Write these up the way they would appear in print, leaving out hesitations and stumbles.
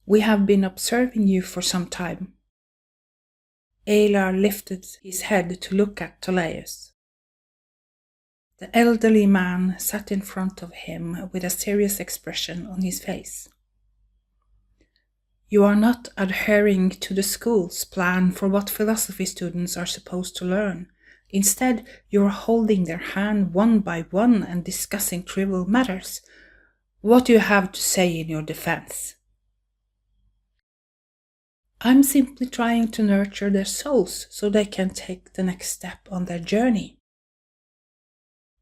We have been observing you for some time. Ailar lifted his head to look at Tolaius. The elderly man sat in front of him with a serious expression on his face. You are not adhering to the school's plan for what philosophy students are supposed to learn. Instead, you are holding their hand one by one and discussing trivial matters. What do you have to say in your defense? I'm simply trying to nurture their souls so they can take the next step on their journey.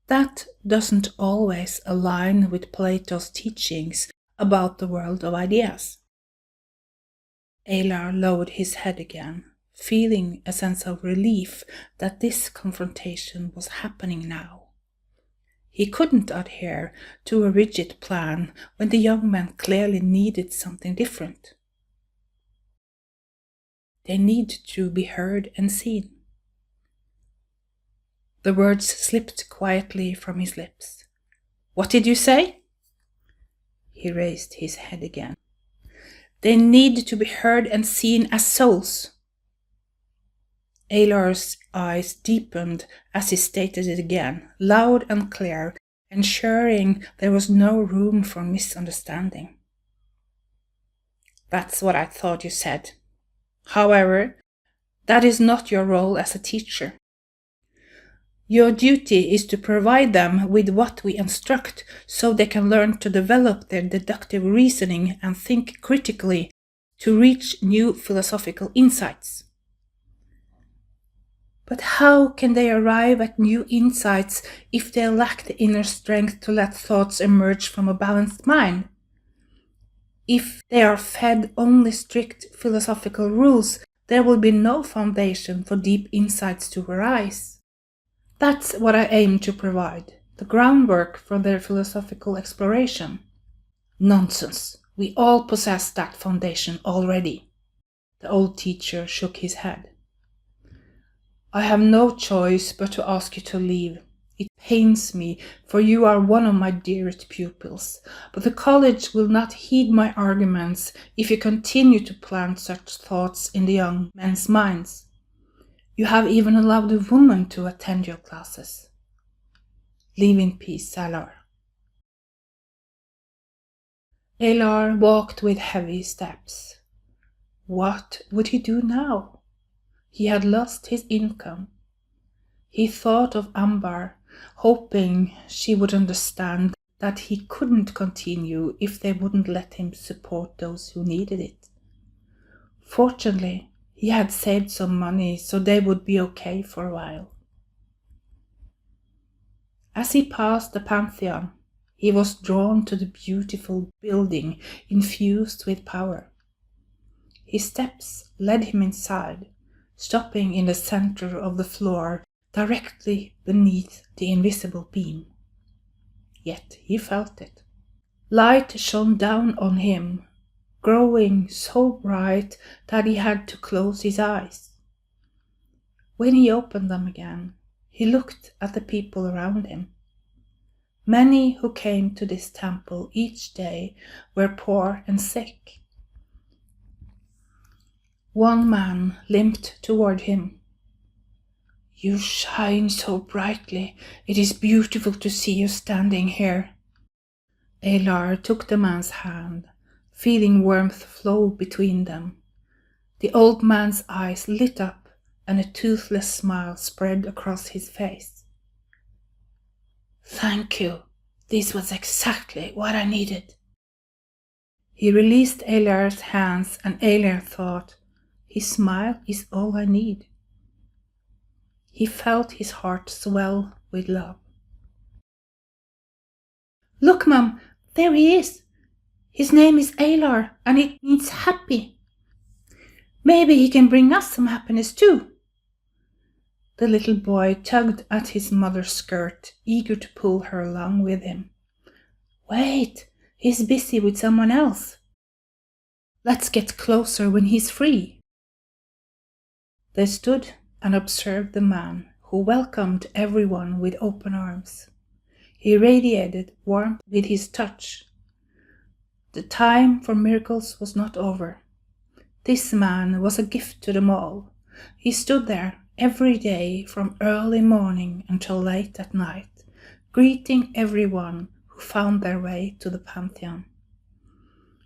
That doesn't always align with Plato's teachings about the world of ideas. Ailar lowered his head again, feeling a sense of relief that this confrontation was happening now. He couldn't adhere to a rigid plan when the young man clearly needed something different. They need to be heard and seen. The words slipped quietly from his lips. What did you say? He raised his head again. They need to be heard and seen as souls. Ailar's eyes deepened as he stated it again, loud and clear, ensuring there was no room for misunderstanding. That's what I thought you said. However, that is not your role as a teacher. Your duty is to provide them with what we instruct so they can learn to develop their deductive reasoning and think critically to reach new philosophical insights. But how can they arrive at new insights if they lack the inner strength to let thoughts emerge from a balanced mind? If they are fed only strict philosophical rules, there will be no foundation for deep insights to arise. That's what I aim to provide, the groundwork for their philosophical exploration. Nonsense. We all possess that foundation already. The old teacher shook his head. I have no choice but to ask you to leave. It pains me, for you are one of my dearest pupils, but the college will not heed my arguments if you continue to plant such thoughts in the young men's minds. You have even allowed a woman to attend your classes. Leave in peace, Ailar. Ailar walked with heavy steps. What would he do now? He had lost his income. He thought of Ambar, hoping she would understand that he couldn't continue if they wouldn't let him support those who needed it. Fortunately, he had saved some money so they would be okay for a while. As he passed the Pantheon, he was drawn to the beautiful building infused with power. His steps led him inside, stopping in the center of the floor directly beneath the invisible beam. Yet he felt it. Light shone down on him, growing so bright that he had to close his eyes. When he opened them again, he looked at the people around him. Many who came to this temple each day were poor and sick. One man limped toward him. You shine so brightly. It is beautiful to see you standing here. Ailar took the man's hand, feeling warmth flow between them. The old man's eyes lit up and a toothless smile spread across his face. Thank you. This was exactly what I needed. He released Ailar's hands and Ailar thought, his smile is all I need. He felt his heart swell with love. Look, Mum, there he is. His name is Ailar, and it means happy. Maybe he can bring us some happiness too. The little boy tugged at his mother's skirt, eager to pull her along with him. Wait, he's busy with someone else. Let's get closer when he's free. They stood and observed the man who welcomed everyone with open arms. He radiated warmth with his touch. The time for miracles was not over. This man was a gift to them all. He stood there every day from early morning until late at night, greeting everyone who found their way to the Pantheon.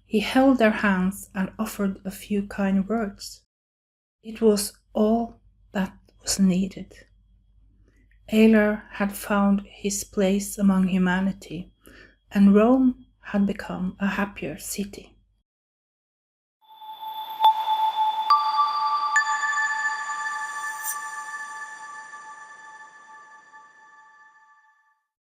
He held their hands and offered a few kind words. It was all that was needed. Ailar had found his place among humanity, and Rome had become a happier city.